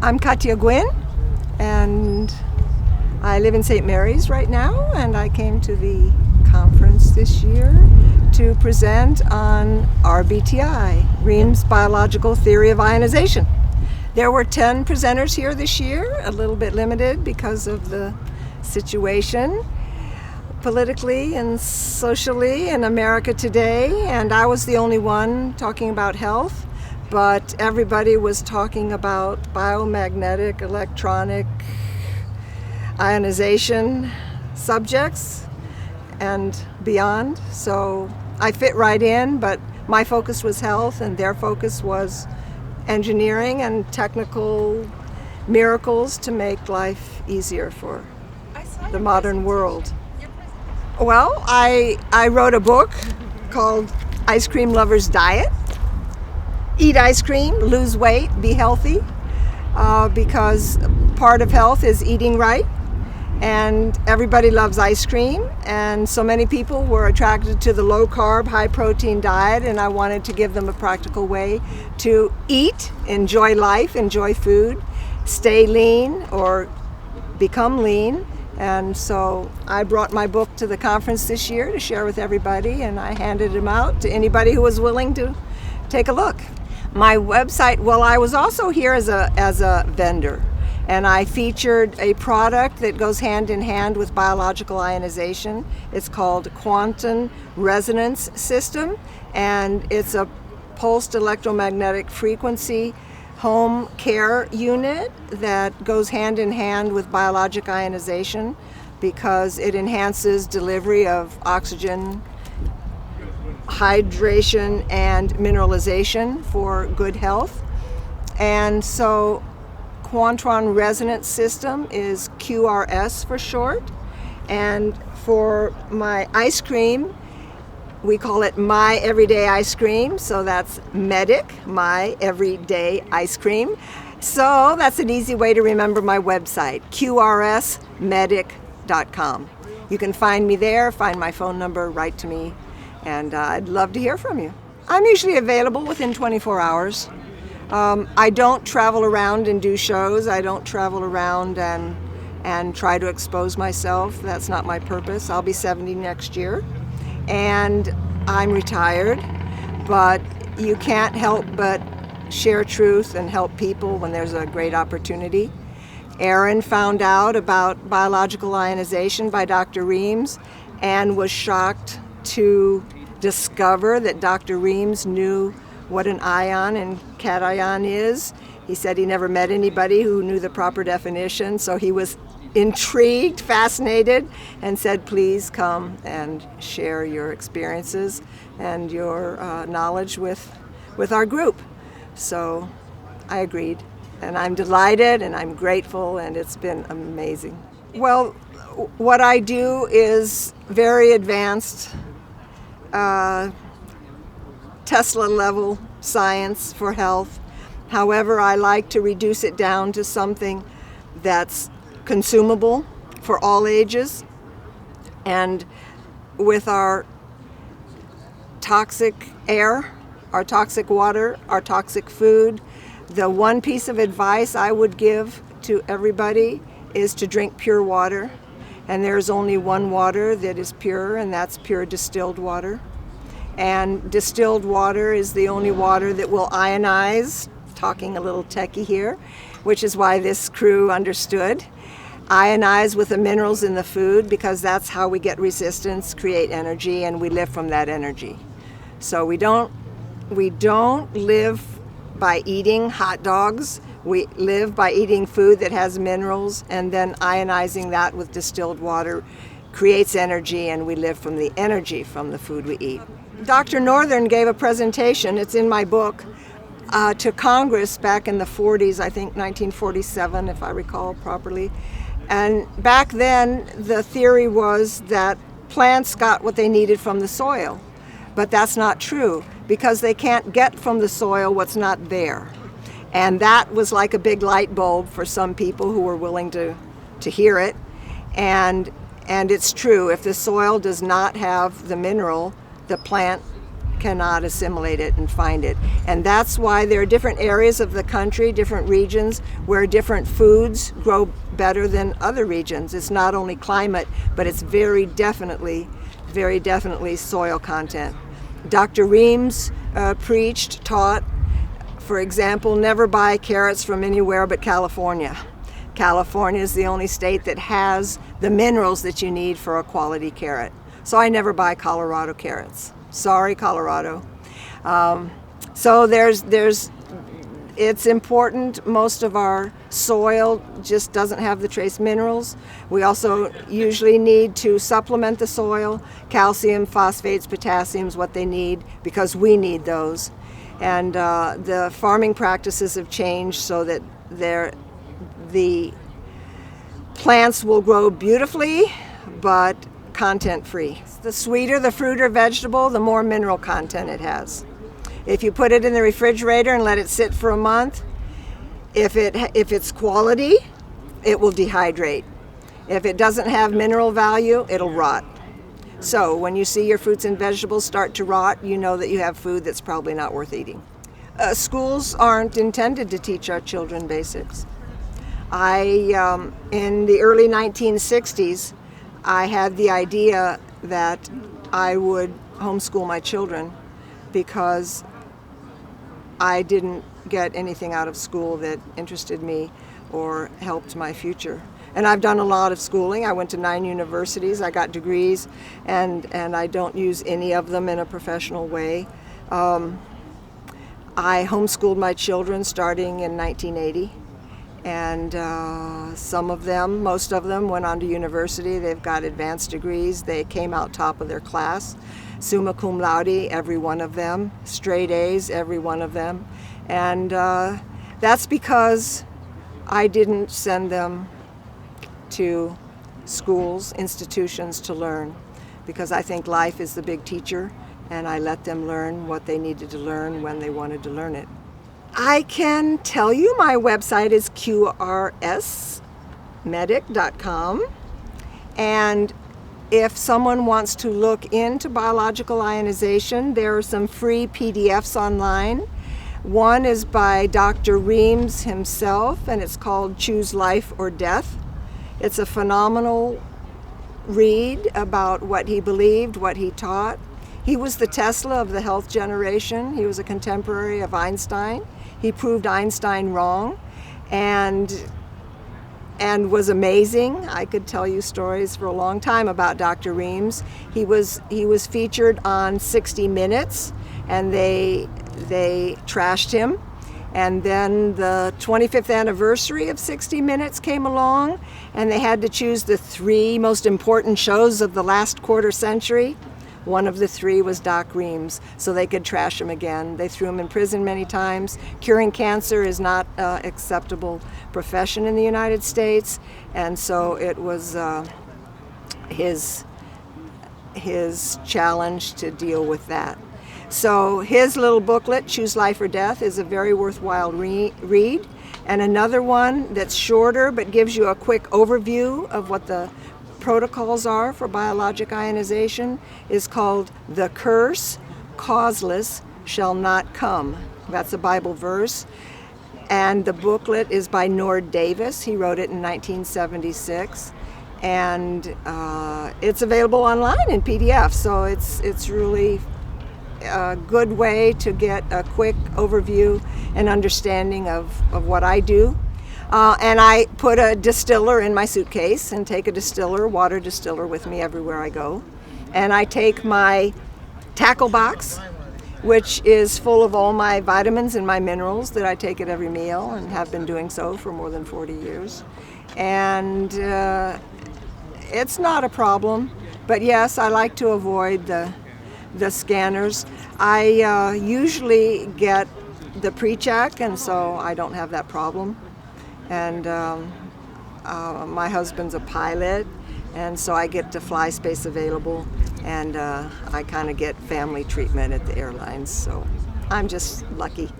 I'm Katja Gwynn, and I live in St. Mary's right now, and I came to the conference this year to present on RBTI, Reams Biological Theory of Ionization. There were 10 presenters here this year, a little bit limited because of the situation politically and socially in America today, and I was the only one talking about health, but everybody was talking about biomagnetic, electronic, ionization subjects and beyond. So I fit right in, but my focus was health and their focus was engineering and technical miracles to make life easier for the modern world. Well, I wrote a book called Ice Cream Lover's Diet. Eat ice cream, lose weight, be healthy, because part of health is eating right, and everybody loves ice cream, and so many people were attracted to the low-carb, high-protein diet, and I wanted to give them a practical way to eat, enjoy life, enjoy food, stay lean or become lean. And so I brought my book to the conference this year to share with everybody, and I handed them out to anybody who was willing to take a look. My website, well, I was also here as a vendor, and I featured a product that goes hand in hand with biological ionization. It's called Quantum Resonance System, and it's a pulsed electromagnetic frequency home care unit that goes hand in hand with biologic ionization because it enhances delivery of oxygen, hydration, and mineralization for good health. And so Quantum Resonance System is QRS for short. And for my ice cream, we call it My Everyday Ice Cream. So that's MEDIC, My Everyday Ice Cream. So that's an easy way to remember my website, qrsmedic.com. You can find me there, find my phone number, write to me, and I'd love to hear from you. I'm usually available within 24 hours. I don't travel around and do shows. I don't travel around and try to expose myself. That's not my purpose. I'll be 70 next year, and I'm retired, but you can't help but share truth and help people when there's a great opportunity. Aaron found out about biological ionization by Dr. Reams and was shocked to discover that Dr. Reams knew what an ion and cation is. He said he never met anybody who knew the proper definition, so he was intrigued, fascinated, and said, please come and share your experiences and your knowledge with our group. So I agreed, and I'm delighted and I'm grateful, and it's been amazing. Well, what I do is very advanced Tesla-level science for health. However, I like to reduce it down to something that's consumable for all ages. And with our toxic air, our toxic water, our toxic food, the one piece of advice I would give to everybody is to drink pure water. And there's only one water that is pure, and that's pure distilled water. And distilled water is the only water that will ionize, talking a little techie here, which is why this crew understood. Ionize with the minerals in the food, because that's how we get resistance, create energy, and we live from that energy. So we don't live by eating hot dogs. We live by eating food that has minerals, and then ionizing that with distilled water creates energy, and we live from the energy from the food we eat. Dr. Northern gave a presentation, it's in my book, to Congress back in the 40s, I think 1947, if I recall properly. And back then, the theory was that plants got what they needed from the soil. But that's not true, because they can't get from the soil what's not there. And that was like a big light bulb for some people who were willing to hear it. And it's true, if the soil does not have the mineral, the plant cannot assimilate it and find it. And that's why there are different areas of the country, different regions, where different foods grow better than other regions. It's not only climate, but it's very definitely soil content. Dr. Reams taught, for example, never buy carrots from anywhere but California. California is the only state that has the minerals that you need for a quality carrot. So I never buy Colorado carrots. Sorry, Colorado. So it's important. Most of our soil just doesn't have the trace minerals. We also usually need to supplement the soil. Calcium, phosphates, potassium's what they need, because we need those. And the farming practices have changed so that the plants will grow beautifully, but content-free. The sweeter the fruit or vegetable, the more mineral content it has. If you put it in the refrigerator and let it sit for a month, if it's quality, it will dehydrate. If it doesn't have mineral value, it'll rot. So when you see your fruits and vegetables start to rot, you know that you have food that's probably not worth eating. Schools aren't intended to teach our children basics. In the early 1960s, I had the idea that I would homeschool my children because I didn't get anything out of school that interested me or helped my future. And I've done a lot of schooling. I went to 9 universities, I got degrees, and I don't use any of them in a professional way. I homeschooled my children starting in 1980. And most of them went on to university. They've got advanced degrees. They came out top of their class, summa cum laude, every one of them, straight A's, every one of them. And that's because I didn't send them to schools, institutions to learn, because I think life is the big teacher, and I let them learn what they needed to learn when they wanted to learn it. I can tell you my website is qrsmedic.com, and if someone wants to look into biological ionization, there are some free PDFs online. One is by Dr. Reams himself, and it's called Choose Life or Death. It's a phenomenal read about what he believed, what he taught. He was the Tesla of the health generation. He was a contemporary of Einstein. He proved Einstein wrong and was amazing. I could tell you stories for a long time about Dr. Reams. He was featured on 60 Minutes, and they trashed him. And then the 25th anniversary of 60 Minutes came along, and they had to choose the 3 most important shows of the last quarter century. One of the 3 was Doc Reams, so they could trash him again. They threw him in prison many times. Curing cancer is not an acceptable profession in the United States, and so it was his challenge to deal with that. So his little booklet, Choose Life or Death, is a very worthwhile read. And another one that's shorter but gives you a quick overview of what the protocols are for biologic ionization is called The Curse Causeless Shall Not Come. That's a Bible verse. And the booklet is by Nord Davis. He wrote it in 1976. And it's available online in PDF, so it's really a good way to get a quick overview and understanding of what I do. And I put a distiller in my suitcase and take a water distiller with me everywhere I go. And I take my tackle box, which is full of all my vitamins and my minerals that I take at every meal and have been doing so for more than 40 years. And it's not a problem, but yes, I like to avoid the scanners. I usually get the pre-check, and so I don't have that problem. And my husband's a pilot, and so I get to fly space available, and I kind of get family treatment at the airlines, so I'm just lucky.